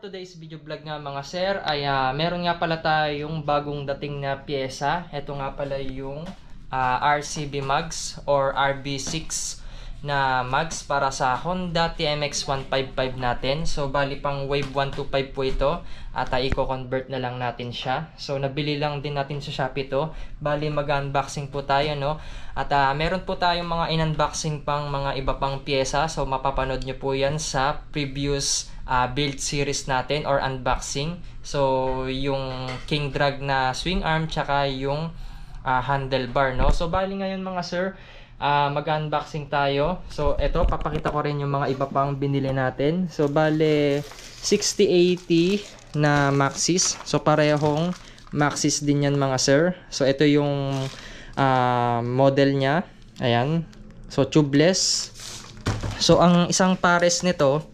today's video vlog nga mga sir ay meron nga pala tayong bagong dating na pyesa. Ito nga pala yung RCB mags or RB6 na mags para sa Honda TMX 155 natin. So bali pang Wave 125 po ito at i-convert na lang natin siya. So nabili lang din natin sa Shopee ito. Bali mag-unboxing po tayo, no? At meron po tayong mga in-unboxing pang mga iba pang pyesa. So mapapanood nyo po yan sa previous build series natin or unboxing. So yung King Drag na swing arm tsaka yung handlebar, no? So bali ngayon mga sir, mag-unboxing tayo. So eto, papakita ko rin yung mga iba pang binili natin. So bale 6080 na Maxis. So parehong Maxis din yan mga sir. So ito yung model niya. Ayan. So tubeless. So ang isang pares nito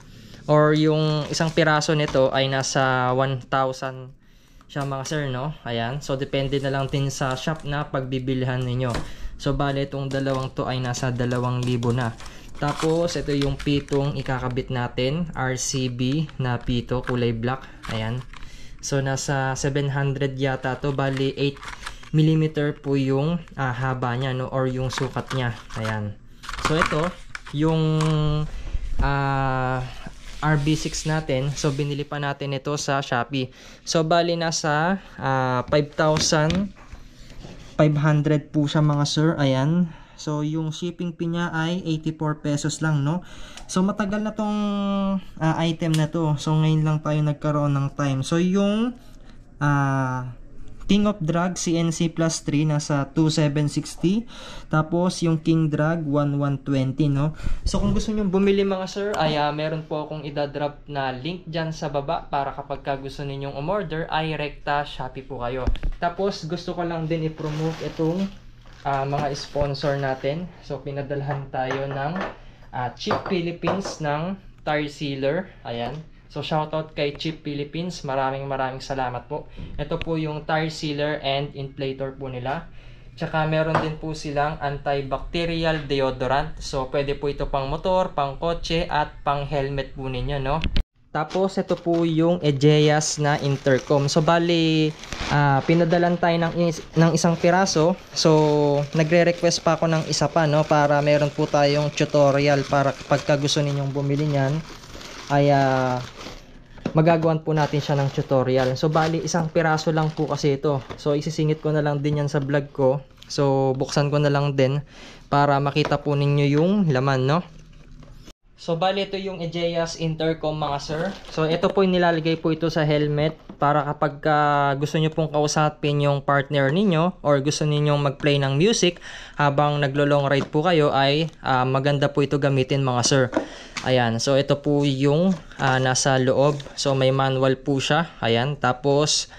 or yung isang piraso nito ay nasa 1,000 siya mga sir, no? Ayan. So depende na lang din sa shop na pagbibilihan ninyo. So bale itong dalawang to ay nasa 2,000 na. Tapos ito yung pitong ikakabit natin, RCB na pito, kulay black. Ayan. So nasa 700 yata to, bali 8 mm po yung haba niya, no, or yung sukat niya. Ayan. So ito yung RB6 natin. So binili pa natin ito sa Shopee. So bali nasa 5,500 po siya mga sir. Ayan. So yung shipping fee niya ay 84 pesos lang, no? So matagal na tong item na to. So ngayon lang tayo nagkaroon ng time. So yung King of Drag CNC plus 3 nasa 2,760. Tapos yung King Drag 1,120, no? So kung gusto niyo bumili mga sir, ay meron po akong idadrop na link dyan sa baba para kapag gusto ninyong umorder ay rekta Shopee po kayo. Tapos gusto ko lang din i-promote itong mga sponsor natin. So pinadalhan tayo ng Cheap Philippines ng tire sealer. Ayan. So shoutout kay Cheap Philippines. Maraming salamat po. Ito po yung tire sealer and inflator po nila. Tsaka meron din po silang antibacterial deodorant. So pwede po ito pang motor, pang kotse at pang helmet po ninyo, no? Tapos ito po yung Egeas na intercom. So bali pinadalan tayo ng isang piraso. So nagre-request pa ako ng isa pa, no, para meron po tayong tutorial para kapag gusto ninyong bumili niyan ay magagawan po natin siya ng tutorial. So bali isang piraso lang po kasi ito. So isisingit ko na lang din yan sa vlog ko. So buksan ko na lang din para makita po ninyo yung laman, no. So bali ito yung Egeas intercom mga sir. So ito po yung nilalagay po ito sa helmet para kapag gusto nyo pong kausapin yung partner ninyo or gusto ninyong mag-play ng music habang naglo-long ride po kayo ay maganda po ito gamitin mga sir. Ayan, so ito po yung nasa loob. So may manual po siya. Ayan, tapos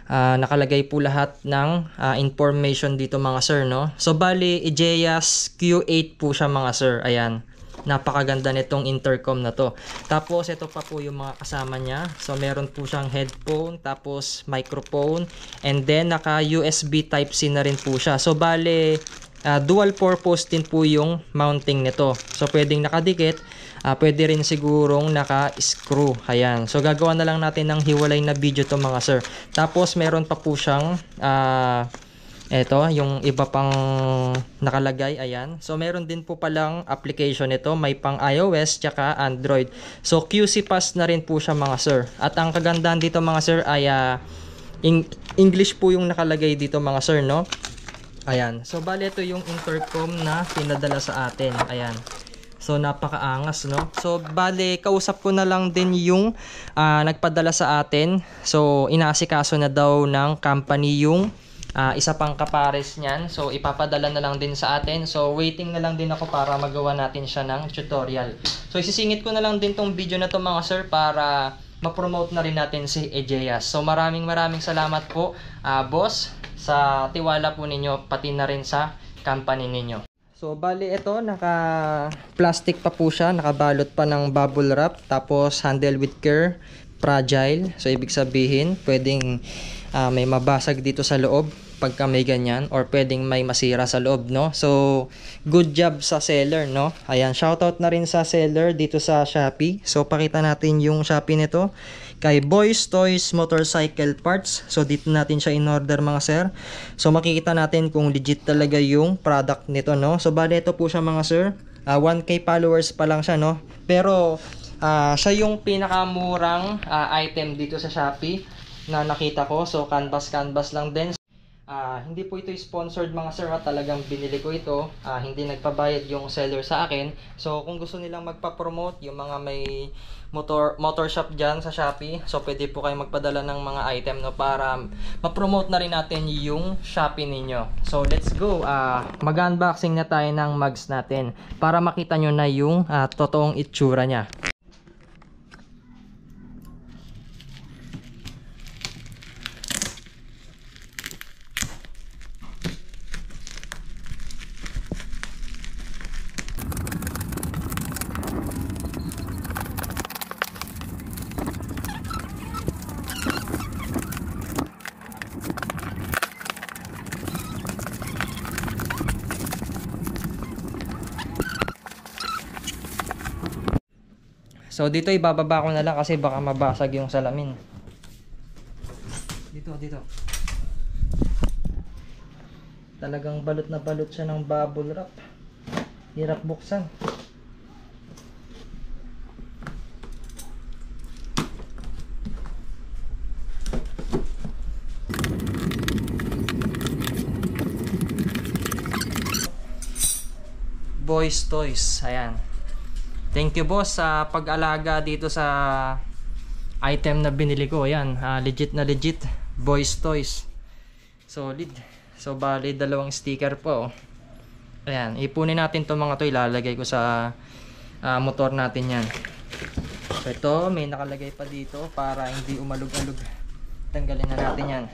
nakalagay po lahat ng information dito mga sir, no. So bali Egeas Q8 po siya mga sir. Ayan. Napakaganda nitong intercom na to. Tapos ito pa po yung mga kasama niya. So meron po siyang headphone, tapos microphone, and then naka USB type C na rin po siya. So bale dual purpose din po yung mounting nito. So pwedeng nakadikit, pwede rin sigurong naka-screw. Ayan. So gagawa na lang natin ng hiwalay na video to mga sir. Tapos meron pa po siyang eto, yung iba pang nakalagay, ayan. So, meron din po palang application ito. May pang iOS, tsaka Android. So, QC Pass na rin po siya mga sir. At ang kagandahan dito mga sir ay English po yung nakalagay dito mga sir, no? Ayan. So, bali ito yung intercom na pinadala sa atin. Ayan. So, napakaangas, no? So, bale, kausap ko na lang din yung nagpadala sa atin. So, inaasikaso na daw ng company yung isa pang kapares niyan. So ipapadala na lang din sa atin. So waiting na lang din ako para magawa natin siya ng tutorial. So isisingit ko na lang din tong video na to mga sir para ma-promote na rin natin si Egeas. So maraming salamat po boss sa tiwala po ninyo pati na rin sa company ninyo. So bali ito, naka plastic pa po siya, nakabalot pa ng bubble wrap, tapos handle with care, fragile. So ibig sabihin pwedeng may mabasag dito sa loob pagka may ganyan, or pwedeng may masira sa loob, no? So good job sa seller, no? Ayan, shoutout na rin sa seller dito sa Shopee. So pakita natin yung Shopee nito, kay Boys Toys Motorcycle Parts. So dito natin siya in order mga sir. So makikita natin kung legit talaga yung product nito, no. So bale ito po siya mga sir, 1k followers pa lang siya, no. Pero siya yung pinakamurang item dito sa Shopee na nakita ko. So canvas lang din. Hindi po ito sponsored mga sir, talagang binili ko ito. Hindi nagpabayad yung seller sa akin. So kung gusto nilang magpa-promote, yung mga may motor shop dyan sa Shopee, so pwede po kayo magpadala ng mga item, no, para ma-promote na rin natin yung Shopee ninyo. So let's go, mag-unboxing na tayo ng mugs natin para makita nyo na yung totoong itsura nya. So dito ibababa ko na lang kasi baka mabasag yung salamin. Dito. Talagang balot na balot siya ng bubble wrap. Hirap buksan. Boys Toys, ayan. Thank you boss sa pag-alaga dito sa item na binili ko. Ayan, legit na legit. Boys Toys. Solid. So bali dalawang sticker po. Ayan, ipunin natin to mga to. Ilalagay ko sa motor natin yan. So ito, may nakalagay pa dito para hindi umalog-alog. Tanggalin na natin yan.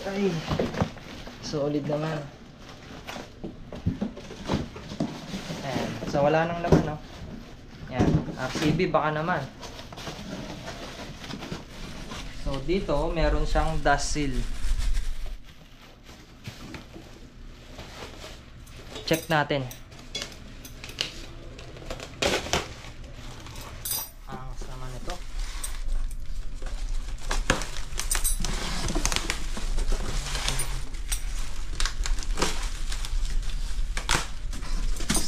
Ay, solid naman. So wala nang laman, no. Yan, RCB baka naman. So dito meron siyang dust seal. Check natin. Angas naman ito.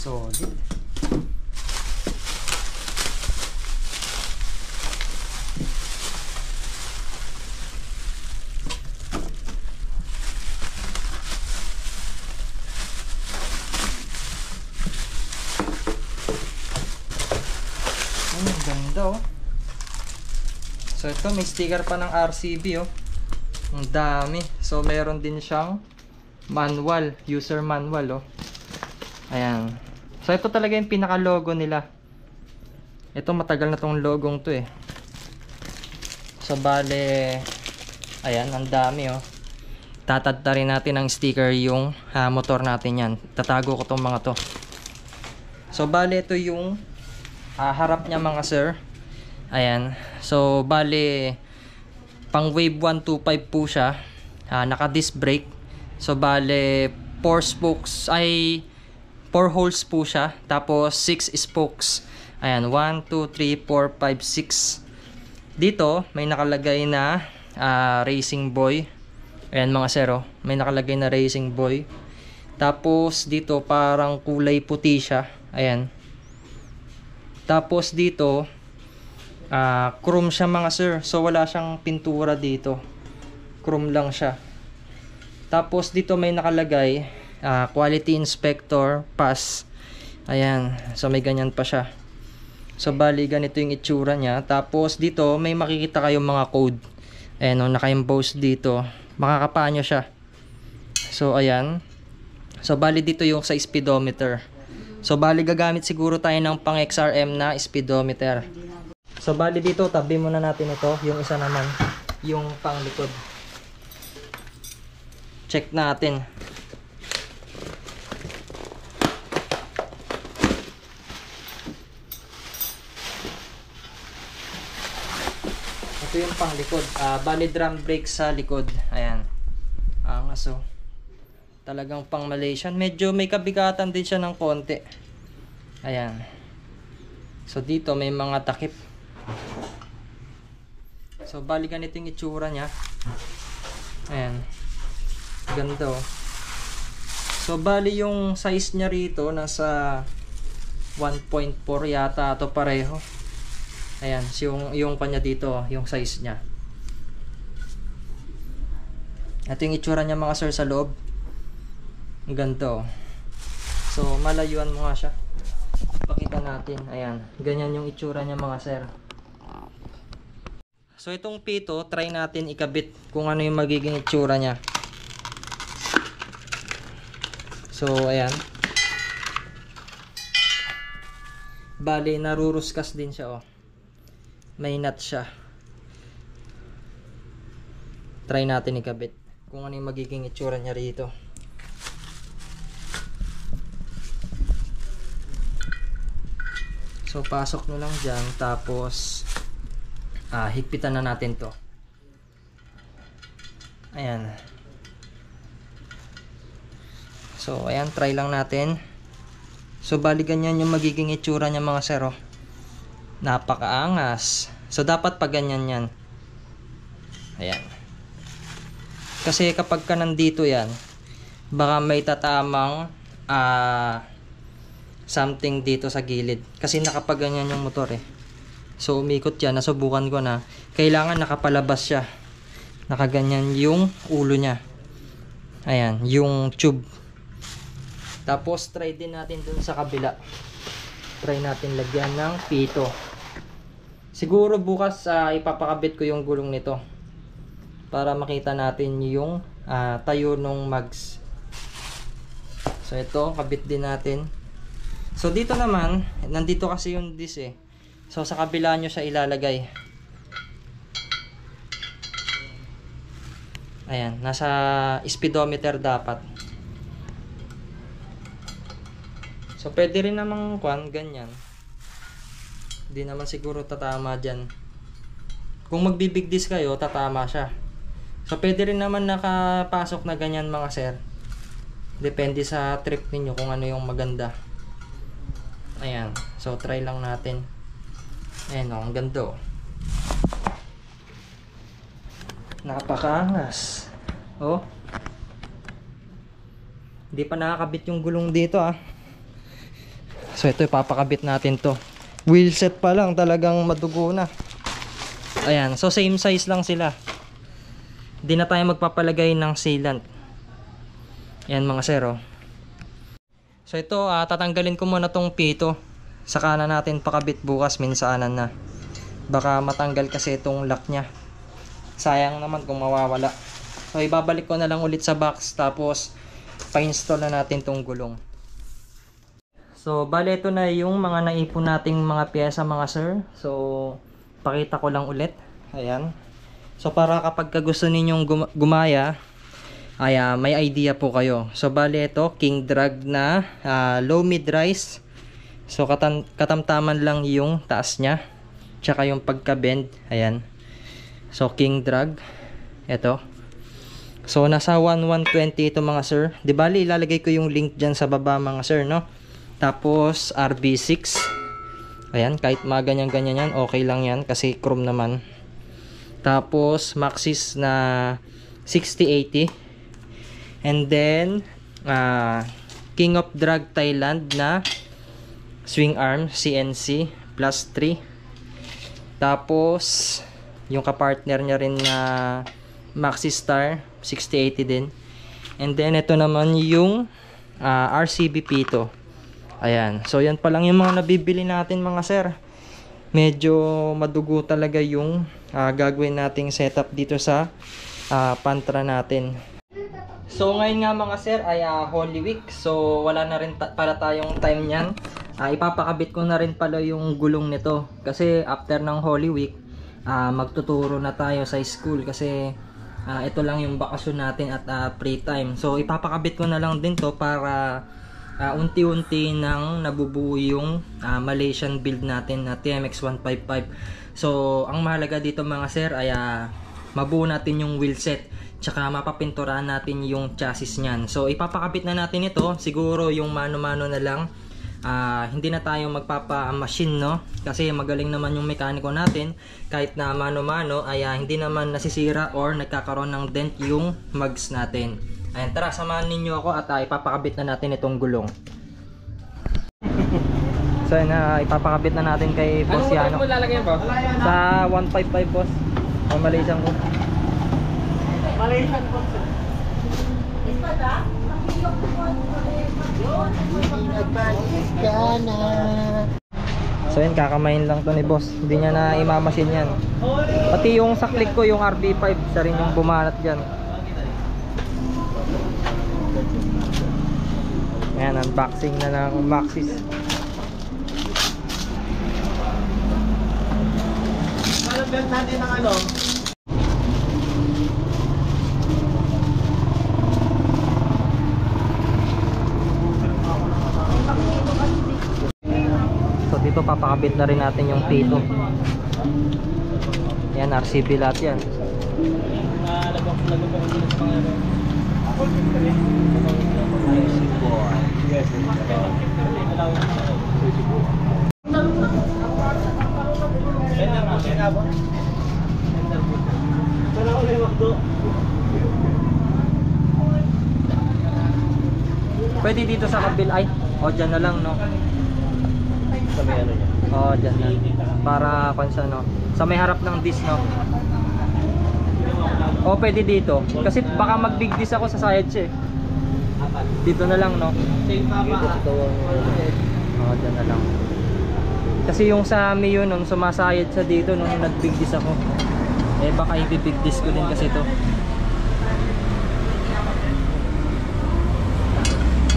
Solid. Ganda, oh. So ito may sticker pa ng RCB, oh. Ang dami. So meron din siyang manual, user manual, oh. Ayan. So ito talaga yung pinaka logo nila. Ito matagal na tong logong to, eh. So bale, ayan, ang dami, oh. Tatadta rin natin ang sticker yung motor natin yan. Tatago ko tong mga to. So bale ito yung harap niya mga sir. Ayan. So bale pang wave 125 po siya. Naka disc brake. So bale 4 spokes ay 4 holes po siya. Tapos 6 spokes. Ayan, 1 2 3 4 5 6. Dito may nakalagay na Racing Boy. Ayan mga sir, oh. May nakalagay na Racing Boy. Tapos dito parang kulay puti siya. Ayan. Tapos dito chrome siya mga sir. So wala siyang pintura dito. Chrome lang siya. Tapos dito may nakalagay Quality Inspector Pass. Ayan. So may ganyan pa siya. So bali ganito yung itsura niya. Tapos dito may makikita kayong mga code. Ayan, oh, naka-emboss dito. Makakapaan nyo siya. So ayan. So bali dito yung sa speedometer. So bali gagamit siguro tayo ng pang XRM na speedometer. So bali dito tabi muna natin ito. Yung isa naman, yung pang likod. Check natin. Ito yung pang likod. Bali drum brake sa likod. Ayan. Angas, oh. Talagang pang Malaysian. Medyo may kabigatan din siya ng konti. Ayan. So dito may mga takip. So bali ganito yung itsura niya. Ayan. Ganito. So bali yung size niya rito nasa 1.4 yata to pareho. Ayan, yung kanya dito, yung size niya. Ito yung itsura niya mga sir sa loob. Ganito. So malayuan mo nga siya. Pakita natin. Ayan, ganyan yung itsura niya mga sir. So itong pito, try natin ikabit kung ano yung magiging itsura niya. So ayan. Bali naruruskas din siya, oh. May nut siya. Try natin ikabit kung ano yung magiging itsura niya rito. So pasok nyo lang dyan, tapos higpitan na natin to. Ayan. So ayan, try lang natin. So bali ganyan yung magiging itsura niya mga sir, oh. Napakaangas. So dapat pag ganyan yan. Ayan. Kasi kapag ka nandito yan, baka may tatamang something dito sa gilid. Kasi nakapaganyan yung motor eh. So umikot yan, nasubukan ko na. Kailangan nakapalabas siya. Nakaganyan yung ulo niya. Ayan, yung tube. Tapos try din natin dun sa kabila. Try natin lagyan ng pito. Siguro bukas ipapakabit ko yung gulong nito. Para makita natin yung tayo ng mags. So ito, kabit din natin. So dito naman, nandito kasi yung disc eh. So sa kabila nyo siya ilalagay. Ayan, nasa speedometer dapat. So pwede rin namang ganyan. Hindi naman siguro tatama dyan. Kung magbibig disc kayo, tatama siya. So pwede rin naman nakapasok na ganyan mga sir. Depende sa trip ninyo kung ano yung maganda. Ayan, so try lang natin. Ayan o, ang ganda. Napakaangas. Oh. Hindi pa nakakabit yung gulong dito ah. So ito ipapakabit natin to. Wheel set pa lang talagang madugo na. Ayan, so same size lang sila. Hindi na tayo magpapalagay ng sealant. Ayan mga sir oh. So ito, tatanggalin ko muna tong pito. Saka na natin pakabit bukas, minsaanan na. Baka matanggal kasi itong lock nya. Sayang naman kung mawawala. So ibabalik ko na lang ulit sa box. Tapos pa-install na natin tong gulong. So bale ito na yung mga naipon nating mga pyesa mga sir. So pakita ko lang ulit. Ayan. So para kapag gusto ninyong gumaya, ay may idea po kayo. So bali ito king drag na low mid rise. So katamtaman lang yung taas nya, tsaka yung pagka bend. Ayan. So king drag ito. So nasa 1120 ito mga sir. Di bali ilalagay ko yung link dyan sa baba mga sir, no? Tapos RB6. Ayan, kahit mga ganyan yan, okay lang yan kasi chrome naman. Tapos Maxxis na 6080. And then King of Drag Thailand na swing arm CNC plus 3. Tapos yung kapartner niya rin na Maxxis Star 6080 din. And then ito naman yung RCB Pito. Ayan, so yan pa lang yung mga nabibili natin mga sir. Medyo madugo talaga yung gagawin nating setup dito sa Pantra natin. So ngayon nga mga sir ay Holy Week. So wala na rin para tayong time niyan. Ipapakabit ko na rin pala yung gulong nito. Kasi after ng Holy Week, magtuturo na tayo sa school. Kasi ito lang yung bakasyon natin at free time. So ipapakabit ko na lang din to para unti-unti nang nabubuo yung Malaysian build natin na TMX 155. So ang mahalaga dito mga sir ay mabuo natin yung wheel set. Tsaka mapapinturahan natin yung chassis niyan. So ipapakabit na natin ito. Siguro yung mano-mano na lang hindi na tayo magpapa-machine, no? Kasi magaling naman yung mekaniko natin. Kahit na mano-mano ay hindi naman nasisira or nagkakaroon ng dent yung mugs natin. Ayan, tara, samahan ninyo ako at ipapakabit na natin itong gulong. So yun, ipapakabit na natin kay Boss Yano. Ano mo lalagyan, boss? Sa 155, boss. O Malaysian ko. Malaysian boss. So yun, kakamain lang to ni boss. Hindi niya na imamasin yan. Pati yung saklik ko, yung RB5, siya rin yung bumanat dyan. Ayan, unboxing na ng Maxxis. Belt natin ng ano? So dito papakabit na rin natin yung T2. Yan, RCB lahat yan. Pwede dito sa kabil ay. O dyan na lang, no? Sa may ano niya. O dyan na. Para kansa, no? Sa may harap ng disc, no? O pwede dito. Kasi baka mag big disc ako sa sides eh. Dito na lang, no? O dyan na lang. Kasi yung sa Mio nun, sumasayad sa dito nung nag big disc ako. Eh baka i-big disc ko din kasi to.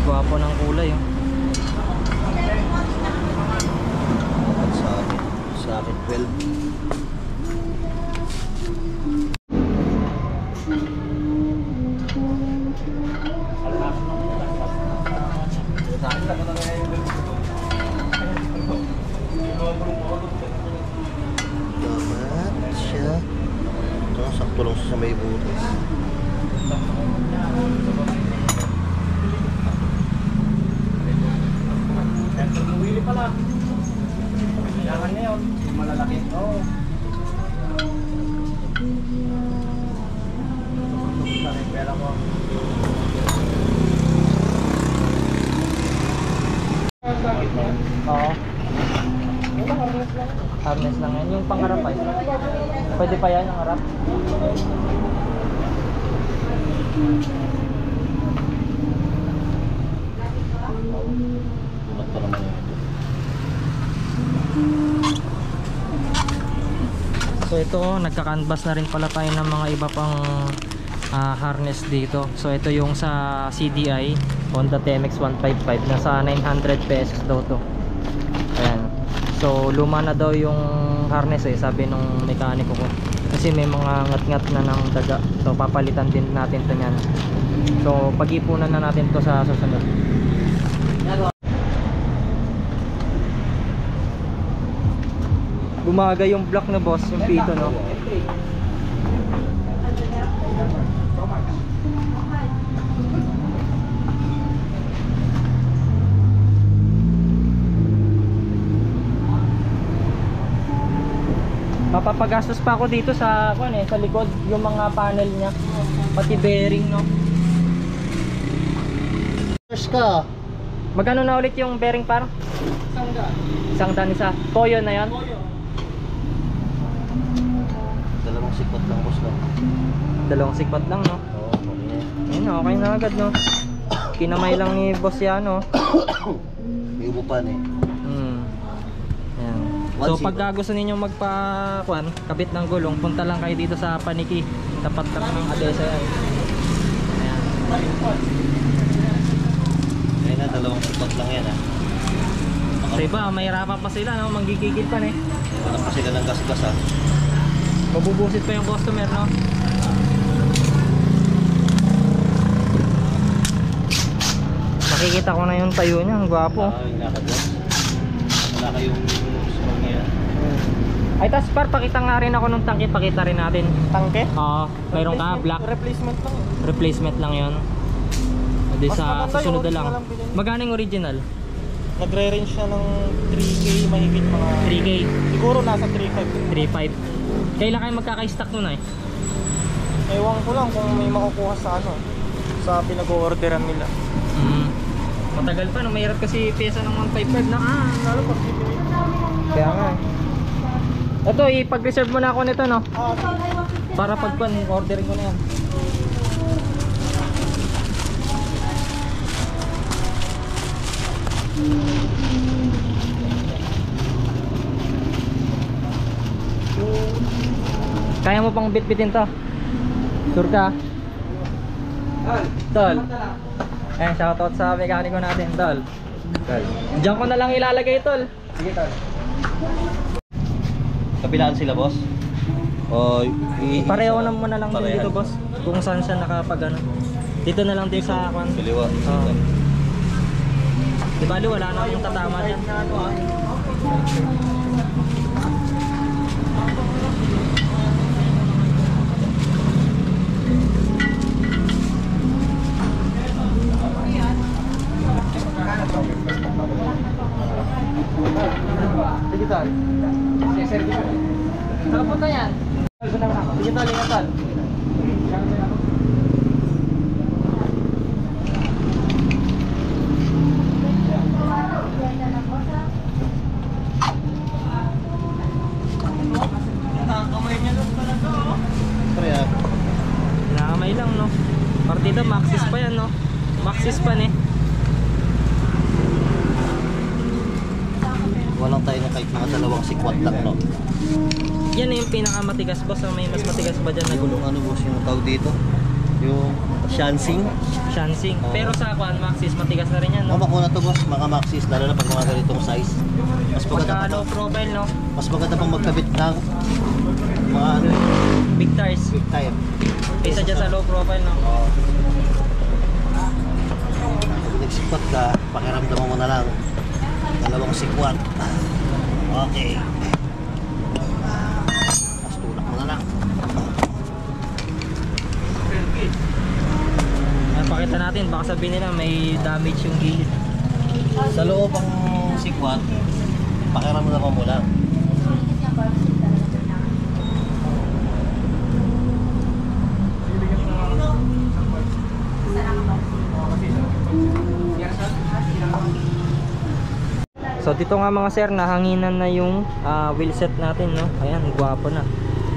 Gwapo ng kulay, oh. Sa akin 12. Dapat siya. Ito, sakto lang sa may butas. Bumili pala. Kailangan na yun. Malalaki. Oo. Pera mo. Oo. Harness lang yan. Yung pangharap ay. Pwede pa yan ang harap. Tulad pa naman yun. So ito, nagka-canvas na rin pala tayo ng mga iba pang harness dito. So ito yung sa CDI Honda TMX 155, nasa 900 pesos daw to. Ayan. So luma na daw yung harness eh, sabi nung mekaniko ko. Kasi may mga ngat-ngat na ng daga. So papalitan din natin to niyan. So pag-ipunan na natin to sa susunod. Bumagay yung block na boss, yung pito, no? Mapapagastos pa ako dito sa sa likod, yung mga panel niya, pati bearing, no? First ka. Magkano na ulit yung bearing par? Isang daan isa. Toyo na yan? Dalawang sikot lang, boss lang. Dalawang sikpat lang, no? Oo, okay. Ayun, okay na agad, no? Kinamay lang ni boss yan, no? May upupan eh. Ayan. So pag gusto ninyo kabit ng gulong, punta lang kayo dito sa Paniki, tapat lang ng Adesa yan. Ayan. Ayun na, dalawang sikot lang yan ah. So iba, mahirapan pa sila, no? Manggigigil pa, eh. Wala pa sila ng gas-gas ah. Mabubusit pa yung customer, no? Nakikita ko na yung tayo niya, ang gwapo. Yung lakad lang. Wala kayong small niya. Ay, tas par, pakita nga rin ako ng tangke, pakita rin natin. Tangke? Oo, mayroon ka, black. Replacement lang. Replacement lang yun. Hindi Mas sa maganda susunod yung na lang. original ang bilhin. Magkano yung original? Nagre-range siya ng 3K mahigit mga 3K, siguro nasa 3.5. 3.5. Kailan kayo magkaka-stock nun ay? Ewan ko lang kung may makukuha sa ano, sa pinag-orderan nila. Matagal pa no, mahirap kasi pyesa ng 1.5 na. Lalo pag Kaya nga. Ito, ipag-reserve mo na ako nito no. Para pagpan, ordering ko na yan. Kaya mo pang bit-bitin to? Sure ka? Tol. Shoutout sa mekaniko natin, tol. Diyan ko na lang ilalagay, tol. Sige, tol. kabilaan sila, boss. O Pareho na muna lang din dito, boss. Kung saan siya nakapag ano. Dito na lang din sa kwan. Kaliwa. Di bali, wala na yung tatama dyan. Digital. Saan punta yan? Digital, ingatan. Nakamay lang, no? Partida, Maxis pa yan, no? Maxis pa, ne? Walang tayo na kahit mga dalawang sikwat lang, no? Yan na yung pinakamatigas, boss. May mas matigas ba dyan na Yung gulong? ano, boss, yung tawag dito? Yung shansing. Shansing. Oo. Pero sa kwan, Maxis, matigas na rin yan, no? Mama ko na to, boss, mga Maxis, lalo na pag mga ganitong size. Mas maganda Pagka pa low profile, no? mas maganda pang magkabit ng mga ano, Big tires. big tire. Kaysa dyan sa low profile, no? Oo. Pag nagsikwat ka, pakiramdaman mo na lang. Dalawang sikwat. Okay. Tapos tulak mo na lang. Pakita natin, baka sabihin nila may damage yung gilid. Sa loob ang sikwat, pakiramdaman mo lang. So dito nga mga sir, nahanginan na yung wheelset natin, no? Ayan, gwapo na.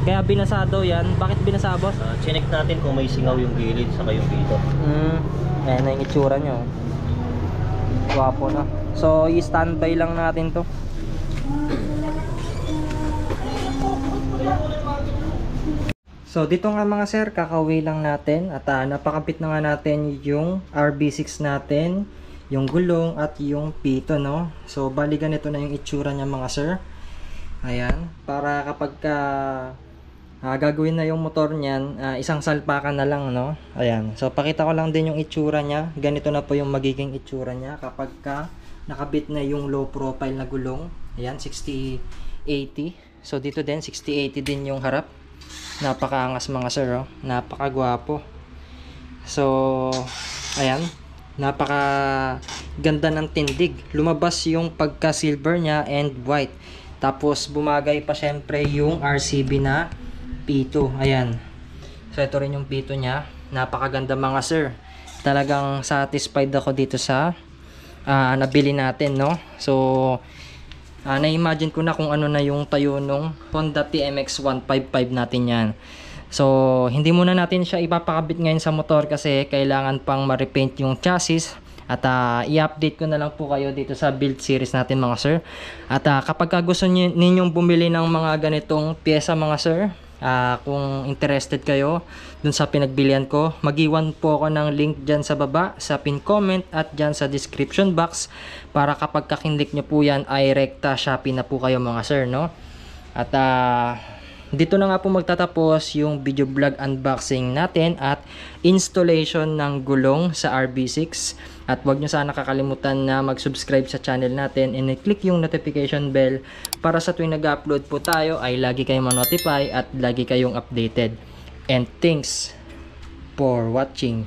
Kaya binasado yan. Bakit binasa, boss? Chinek natin kung may singaw yung gilid saka yung dito. Ayan na yung itsura nyo. Gwapo na. So i-standby lang natin to. So dito nga mga sir, kakauwi lang natin. At napakabit na nga natin yung RB6 natin, yung gulong at yung pito, no? So bali ganito na yung itsura niya mga sir. Ayan, para kapag gagawin na yung motor niyan, isang salpakan na lang, no? Ayan, so pakita ko lang din yung itsura niya. Ganito na po yung magiging itsura niya kapag nakabit na yung low profile na gulong. Ayan, 60-80. So dito din 60-80 din yung harap. Napakaangas mga sir, oh. Napakagwapo. So ayan, napaka ganda ng tindig. Lumabas yung pagka silver niya and white. Tapos bumagay pa syempre yung RCB na pito. Ayan. So ito rin yung pito niya. Napakaganda mga sir. Talagang satisfied ako dito sa nabili natin, no? So na-imagine ko na kung ano na yung tayo nung Honda TMX 155 natin yan. So hindi muna natin siya ipapakabit ngayon sa motor kasi kailangan pang ma-repaint yung chassis. At i-update ko na lang po kayo dito sa build series natin mga sir. At kapag gusto ninyong bumili ng mga ganitong pyesa mga sir, kung interested kayo dun sa pinagbilian ko, mag-iwan po ako ng link dyan sa baba, sa pin comment at dyan sa description box, para kapag kakinlik nyo po yan ay rekta Shopee na po kayo mga sir, no? At dito na nga po magtatapos yung video vlog unboxing natin at installation ng gulong sa RB6. At huwag nyo sana kakalimutan na mag-subscribe sa channel natin and i-click yung notification bell para sa tuwing nag-upload po tayo ay lagi kayong ma-notify at lagi kayong updated. And thanks for watching.